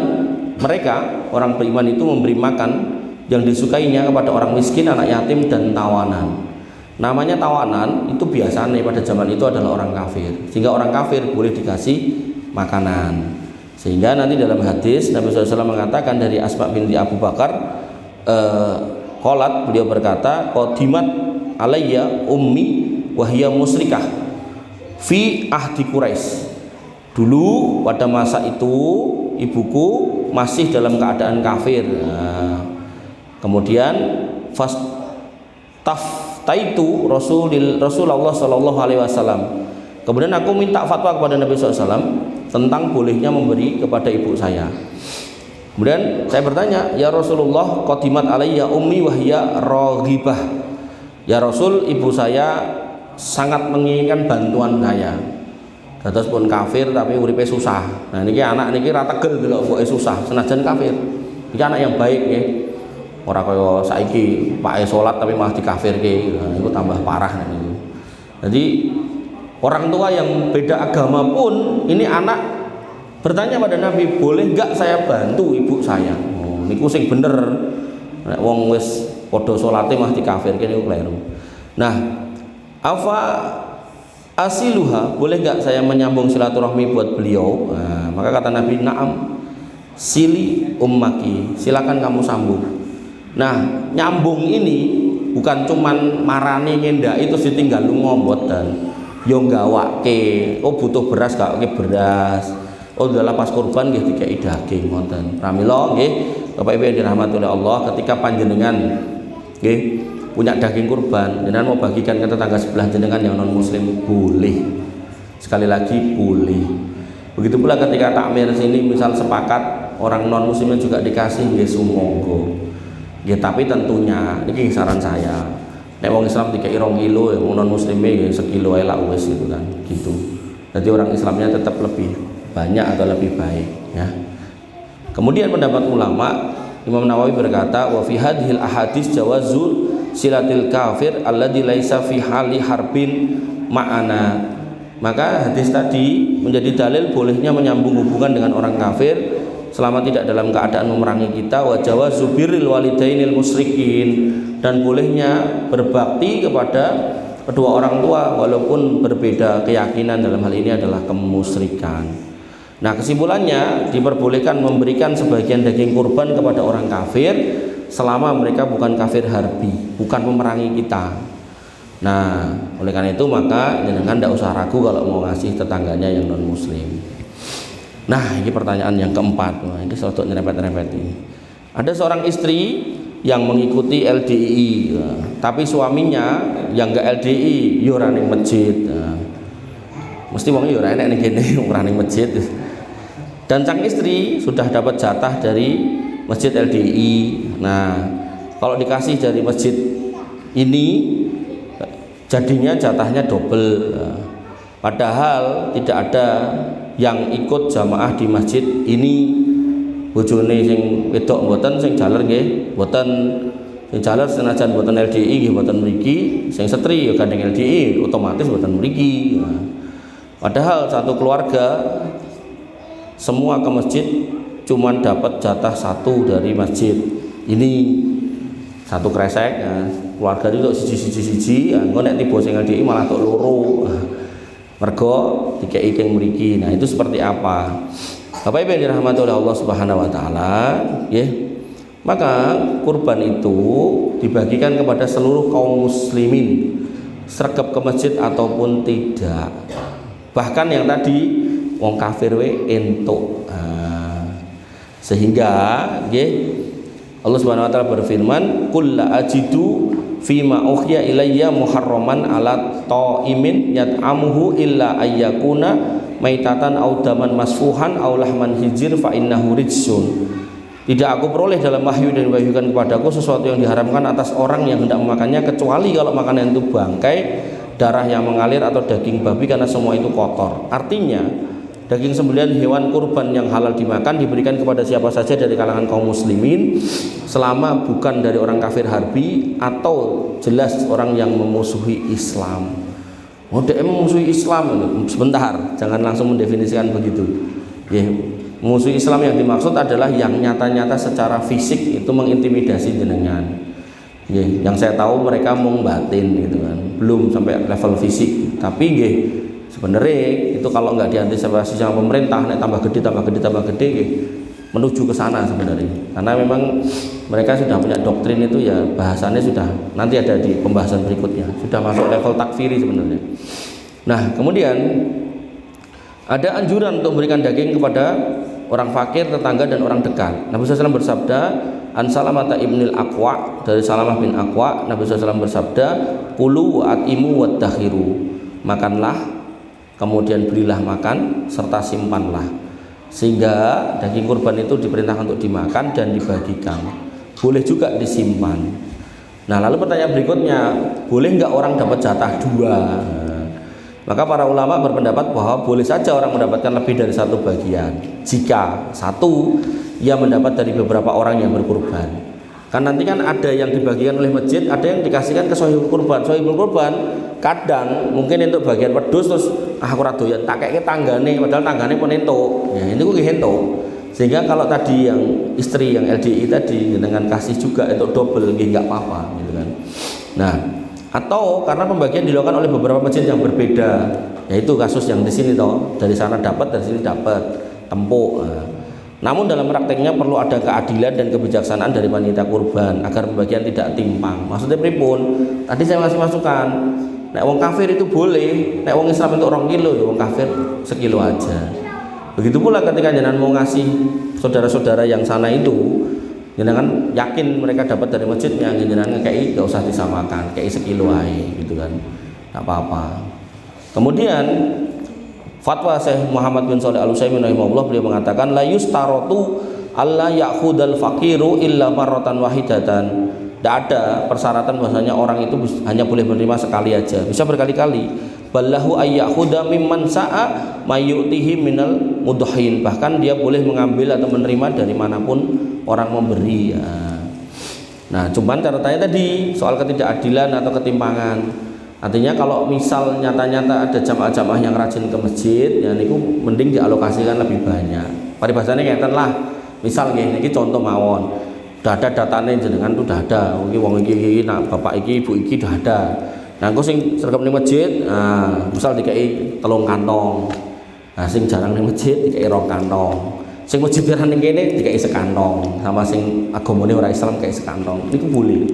mereka orang beriman itu memberi makan yang disukainya kepada orang miskin, anak yatim dan tawanan. Namanya tawanan itu biasanya pada zaman itu adalah orang kafir, sehingga orang kafir boleh dikasih makanan. Sehingga nanti dalam hadis Nabi SAW mengatakan dari Asma binti Abu Bakar, qalat, beliau berkata, qadimat alayya ummi wahya musyrikah fi ahdi Quraisy. Dulu pada masa itu ibuku masih dalam keadaan kafir. Nah, kemudian fastaftaitu Rasulullah sallallahu alaihi wasallam. Kemudian aku minta fatwa kepada Nabi SAW tentang bolehnya memberi kepada ibu saya. Kemudian saya bertanya, ya Rasulullah, qadimat alayya ummi wahya raghibah. Ya Rasul, ibu saya sangat menginginkan bantuan saya. Dados pun kafir tapi uripe susah. Nah niki anak niki ra tegel delok pokoke susah, senajan kafir. Iki anak yang baik nggih. Ora kaya saiki pake salat tapi malah dikafirke. Nah niku tambah parah niku. Jadi Orang tua yang beda agama pun, ini anak bertanya pada Nabi, boleh nggak saya bantu ibu saya? Oh, niku sing bener. Nek wong wis padha salate mah dikafirke niku kleru. Nah, afa asiluha, boleh nggak saya menyambung silaturahmi buat beliau? Nah, maka kata Nabi, na'am, sili ummaki, silakan kamu sambung. Nah, nyambung ini bukan cuman marani ngendaki terus ditinggal lunga mboten. Yo gawake, oh butuh beras gak oke beras. Oh dalam pas kurban nggih dikei daging ngoten. Pramila nggih, Bapak Ibu yang dirahmati oleh Allah, ketika panjenengan nggih punya daging kurban, jenengan mau bagikan ke tetangga sebelah jenengan yang non muslim, boleh. Sekali lagi boleh. Begitu pula ketika takmir sini misal sepakat orang non muslimnya juga dikasih, nggih sumangga. Nggih, tapi tentunya ini saran saya. Nek wong Islam 3 kilo, wong non muslimnya 1 kilo ae lah wis gitu kan. Gitu. Jadi orang Islamnya tetap lebih banyak atau lebih baik ya. Kemudian pendapat ulama, Imam Nawawi berkata, wa fi hadhil ahadits jawazul silatil kafir alladzi laisa fi hali harbin ma'ana. Maka hadis tadi menjadi dalil bolehnya menyambung hubungan dengan orang kafir selama tidak dalam keadaan memerangi kita, wa jawazu birril walidainil musyrikin, dan bolehnya berbakti kepada kedua orang tua walaupun berbeda keyakinan, dalam hal ini adalah kemusyrikan. Nah, kesimpulannya diperbolehkan memberikan sebagian daging kurban kepada orang kafir selama mereka bukan kafir harbi, bukan memerangi kita. Nah, oleh karena itu maka jangan tidak usah ragu kalau mau ngasih tetangganya yang non muslim. Nah, ini pertanyaan yang keempat. Nah, ini suatu nyerempet-nyerempet ini. Ada seorang istri yang mengikuti LDII, tapi suaminya yang enggak LDI yo ora ning masjid. Mesti wong yo ora enek ning kene ora ning masjid. Dan sang istri sudah dapat jatah dari masjid LDI. Nah, kalau dikasih dari masjid ini jadinya jatahnya double. Padahal tidak ada yang ikut jamaah di masjid ini, bojone sing wedok mboten, sing jaler nggih mboten, sing jaler senajan mboten LDI nggih mboten mriki, sing setri ya gandeng LDI otomatis mboten mriki. Nah, padahal satu keluarga semua ke masjid cuman dapat jatah satu dari masjid ini, satu kresek. Nah, keluarga itu siji, engko nek tiba sing LDI malah tok loro. Mergo dikei keng mriki. Nah, itu seperti apa? Bapak Ibu yang dirahmati oleh Allah Subhanahu wa taala, ya. Maka kurban itu dibagikan kepada seluruh kaum muslimin, sregep ke masjid ataupun tidak. Bahkan yang tadi wong kafir we entuk. Sehingga nggih Allah Subhanahu wa taala berfirman, "Qul la ajidu fima ukhya ilayya muharraman ala ta'imin yat'amuhu illa ayyakuna maitatan aw daman masfuhan aw lahman hijir fa innahu rijsun." Tidak aku peroleh dalam wahyu dan wahyukan kepadaku sesuatu yang diharamkan atas orang yang hendak memakannya, kecuali kalau makanan itu bangkai, darah yang mengalir atau daging babi, karena semua itu kotor. Artinya daging sembelihan hewan kurban yang halal dimakan diberikan kepada siapa saja dari kalangan kaum muslimin selama bukan dari orang kafir harbi atau jelas orang yang memusuhi Islam. Oh, dia memusuhi Islam. Sebentar, jangan langsung mendefinisikan begitu. Ya, musuh Islam yang dimaksud adalah yang nyata-nyata secara fisik itu mengintimidasi jenengan. Ya, yang saya tahu mereka mau batin gitu kan, belum sampai level fisik. Tapi nggih, sebenarnya itu kalau nggak diantisipasi sama pemerintah, nek tambah gede, menuju ke sana sebenarnya. Karena memang mereka sudah punya doktrin itu, ya bahasannya sudah nanti ada di pembahasan berikutnya, sudah masuk level takfiri sebenarnya. Nah, kemudian ada anjuran untuk memberikan daging kepada orang fakir, tetangga, dan orang dekat. Nabi SAW bersabda, An Salamata ibnil Aqwa, dari Salamah bin Aqwa, Nabi SAW bersabda, Kulu wa atimu wa dakhiru, makanlah, kemudian berilah makan, serta simpanlah. Sehingga daging kurban itu diperintahkan untuk dimakan dan dibagikan. Boleh juga disimpan. Nah, lalu pertanyaan berikutnya, boleh nggak orang dapat jatah dua? Maka para ulama berpendapat bahwa boleh saja orang mendapatkan lebih dari satu bagian jika satu, ia mendapat dari beberapa orang yang berkurban. Kan nanti kan ada yang dibagikan oleh masjid, ada yang dikasihkan ke sohibul kurban. Sohibul kurban kadang mungkin untuk bagian wedhus terus aku ora doyan tak keke tanggane, padahal tanggane pun entuk. Ya ini ku entuk. Sehingga kalau tadi yang istri yang LDI tadi dengan kasih juga untuk double nggih enggak apa-apa gitu kan. Nah, atau karena pembagian dilakukan oleh beberapa masjid yang berbeda. Yaitu kasus yang di sini toh, dari sana dapat, dari sini dapat, tempuk. Nah, namun dalam prakteknya perlu ada keadilan dan kebijaksanaan dari panitia kurban agar pembagian tidak timpang. Maksudnya pripun? Tadi saya masih masukan, nek wong kafir itu boleh, nek wong Islam itu 2 kilo, ya wong kafir 1 kilo aja. Begitu pula ketika jenengan mau ngasih saudara-saudara yang sana itu, jenengan yakin mereka dapat dari masjidnya, jenengan ngekei gak usah disamakan, kei 1 kilo aja gitu kan. Enggak apa-apa. Kemudian fatwa Syekh Muhammad bin Shalih Al-Utsaimin rahimahullah, beliau mengatakan la yustaratu alla ya'khudal faqiru illa marratan wahidatan. Tidak ada persyaratan bahwasanya orang itu hanya boleh menerima sekali aja, bisa berkali-kali. Ballahu ayyakhuda mimman sa'a mayyutihi minal mudhin. Bahkan dia boleh mengambil atau menerima dari manapun orang memberi. Nah, cuman catatannya tadi soal ketidakadilan atau ketimpangan. Artinya kalau misal nyata-nyata ada jamaah-jamaah yang rajin ke masjid, ya niku mending dialokasikan lebih banyak. Paribasane ngeten lah. Misal nggih niki contoh mawon. Sudah ada datane jenengan tuh sudah ada. Iki wong iki nak bapak iki ibu iki sudah ada. Nah, engko sing sregep ning masjid, misal dikai 3 kantong. Nah, sing jarang ning masjid dikai 2 kantong. Sing masjid ning kene dikai 1 kantong. Sama sing agamane ora Islam dikai 1 kantong. Niku boleh.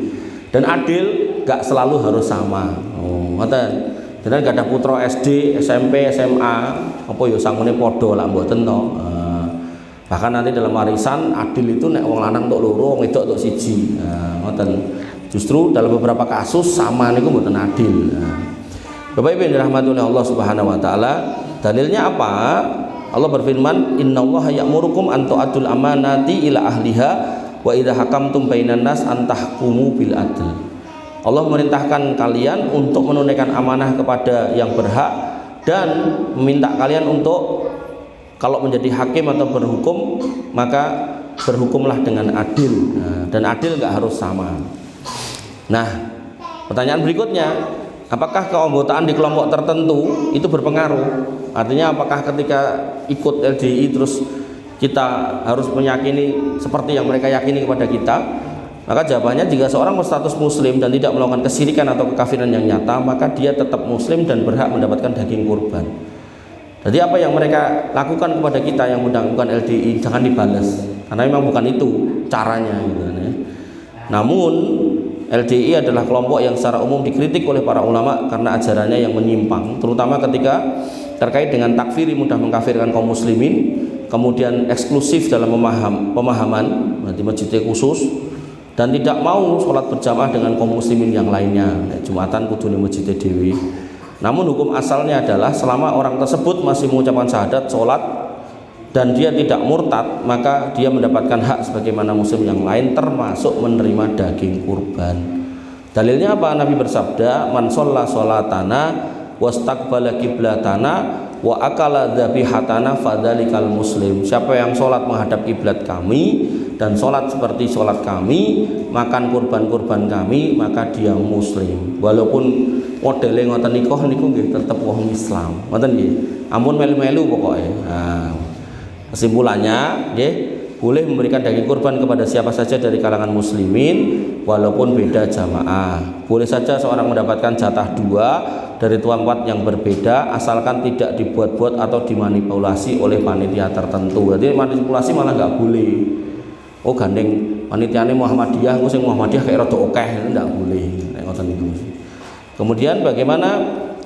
Dan adil, gak selalu harus sama. Ngoten. Jadi gak ada putra SD, SMP, SMA, apa ya sangune padha lah mboten to. Bahkan nanti dalam warisan adil itu nek wong lanang tok 2, wong wedok tok 1. Ngoten. Justru dalam beberapa kasus sama niku mboten adil. Bapak Ibu yang dirahmati oleh Allah Subhanahu wa taala, dalilnya apa? Allah berfirman, "Innallaha ya'murukum an tu'addul amanati ila ahliha wa idza hakamtum bainan nas an tahkumu bil adl." Allah memerintahkan kalian untuk menunaikan amanah kepada yang berhak dan meminta kalian untuk kalau menjadi hakim atau berhukum maka berhukumlah dengan adil. Dan adil enggak harus sama. Nah, pertanyaan berikutnya, apakah keanggotaan di kelompok tertentu itu berpengaruh? Artinya apakah ketika ikut LDI terus kita harus meyakini seperti yang mereka yakini kepada kita? Maka jawabannya, jika seorang berstatus muslim dan tidak melakukan kesyirikan atau kekafiran yang nyata, maka dia tetap muslim dan berhak mendapatkan daging kurban. Jadi apa yang mereka lakukan kepada kita yang melakukan LDI jangan dibalas, karena memang bukan itu caranya gitu ya. Namun LDI adalah kelompok yang secara umum dikritik oleh para ulama karena ajarannya yang menyimpang, terutama ketika terkait dengan takfiri, mudah mengkafirkan kaum muslimin, kemudian eksklusif dalam pemahaman, berarti masjidnya khusus, dan tidak mau sholat berjamaah dengan kaum muslimin yang lainnya. Jumatan kudu ning masjid dewi. Namun hukum asalnya adalah selama orang tersebut masih mengucapkan syahadat, sholat, dan dia tidak murtad, maka dia mendapatkan hak sebagaimana muslim yang lain, termasuk menerima daging kurban. Dalilnya apa? Nabi bersabda, "Man shalla sholatana wastaqbala qiblatana wa akala dzabihatana fadzalikal muslim." Siapa yang sholat menghadap kiblat kami dan sholat seperti sholat kami, makan kurban-kurban kami, maka dia muslim. Walaupun modele ngoten niku nggih tetep wong Islam. Ngoten nggih. Ampun melu-melu pokoknya. Nah, kesimpulannya nggih, boleh memberikan daging kurban kepada siapa saja dari kalangan muslimin walaupun beda jamaah. Boleh saja seorang mendapatkan jatah 2 dari tempat yang berbeda asalkan tidak dibuat-buat atau dimanipulasi oleh panitia tertentu. Jadi manipulasi malah nggak boleh. Oh, gandeng panitiane Muhammadiyah, engko sing Muhammadiyah kayak rada akeh, itu ndak boleh. Nek ngoten niku. Kemudian bagaimana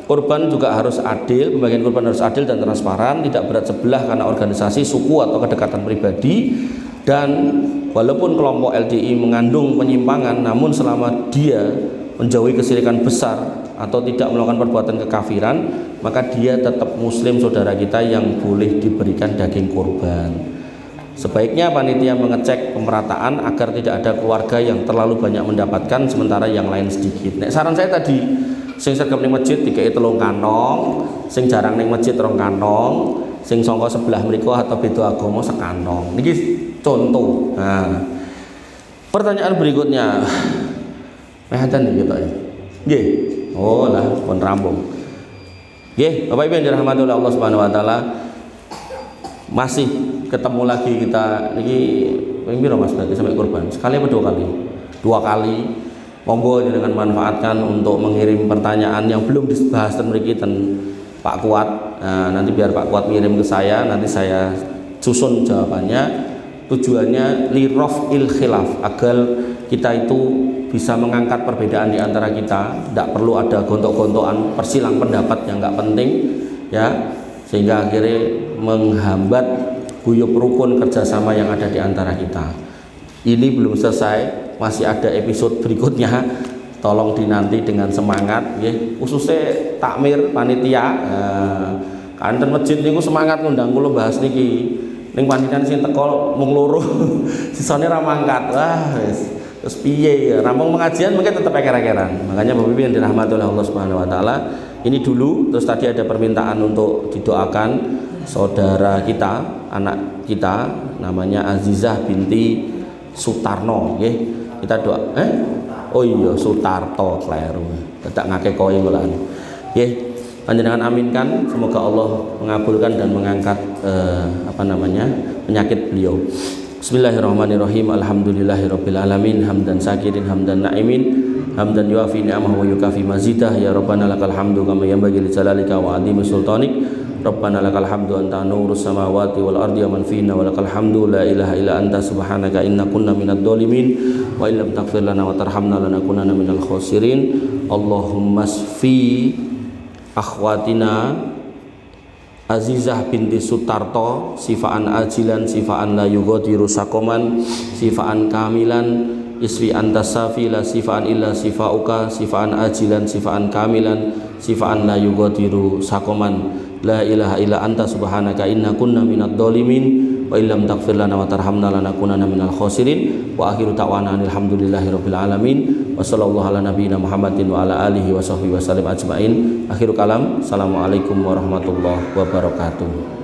kurban juga harus adil, pembagian kurban harus adil dan transparan, tidak berat sebelah karena organisasi, suku atau kedekatan pribadi. Dan walaupun kelompok LDI mengandung penyimpangan, namun selama dia menjauhi kesyirikan besar atau tidak melakukan perbuatan kekafiran, maka dia tetap muslim saudara kita yang boleh diberikan daging kurban. Sebaiknya panitia mengecek pemerataan agar tidak ada keluarga yang terlalu banyak mendapatkan sementara yang lain sedikit. Nek saran saya tadi, sing sregep ning masjid dikai 3 kantong, sing jarang ning masjid 2 kantong, sing sangka sebelah mriku atau beda agama 1 kantong. Niki contoh. Nah, Pertanyaan berikutnya. Mehatan nih kita ya. Nggih. Oh lah pun rampung. Nggih, Bapak Ibu yang dirahmati oleh Allah Subhanahu wa taala. Masih ketemu lagi kita niki ping pira Mas berarti sampai kurban? Sekali apa dua kali? Dua kali. Monggo dengan manfaatkan untuk mengirim pertanyaan yang belum dibahas dan mriki ten Pak Kuat. Nah, nanti biar Pak Kuat ngirim ke saya, nanti saya susun jawabannya. Tujuannya liraf'il khilaf, agar kita itu bisa mengangkat perbedaan di antara kita, tidak perlu ada gontok-gontokan persilang pendapat yang nggak penting ya, sehingga akhirnya menghambat guyup rukun kerjasama yang ada di antara kita. Ini belum selesai, masih ada episode berikutnya, tolong dinanti dengan semangat ya, khususnya takmir panitia kantor masjid niku semangat ngundang kula bahas niki. Ning panitia sing teko mung loro sisane ra mangkat. Wah wis terus piye ya, rampung pengajian mungkin tetap eker-ekeran. Makanya Bapak Ibu yang dirahmati oleh Allah Subhanahu wa taala, ini dulu. Terus tadi ada permintaan untuk didoakan saudara kita, anak kita namanya Azizah binti Sutarno nggih. Kita doa oh iya Sutarto kleru. Tetak ngake kowe ngolan. Nggih. Panjenengan aminkan, semoga Allah mengabulkan dan mengangkat penyakit beliau. Bismillahirrahmanirrahim. Alhamdulillahirabbil alamin, hamdan sakirin hamdan naimin, hamdan yuafi ni'amahu wa yukafi mazidah. Ya Rabbana lakal hamdu kama yanbaghi li jalalika wa 'azimi sultanik. Rabbana lakal hamdu anta nurus samawati wal ardi wa man fina, wa lakal hamdu la ilaha illa anta subhanaka inna kunna minadh dhalimin wa illam taghfir lana wa tarhamna lanakunanna minal khosirin. Allahumma sfi akhwatina Azizah binti Sutarto sifaan ajilan, sifaan la yughadiru sakoman, sifaan kamilan, isfi antas safi la sifaan illa sifauka, sifaan ajilan, sifaan kamilan, sifaan la yughadiru sakoman, la ilaha illa anta subhanaka inna kunna minadh dhalimin wa illam taghfir lana wa tarhamna lanakunanna minal khosirin. Wa akhiru ta'wana alhamdulillahirabbil alamin. Wa sallallahu ala nabiyyina Muhammadin wa ala alihi wa sahbihi wasallam ajmain. Akhirul kalam. Assalamualaikum warahmatullahi wabarakatuh.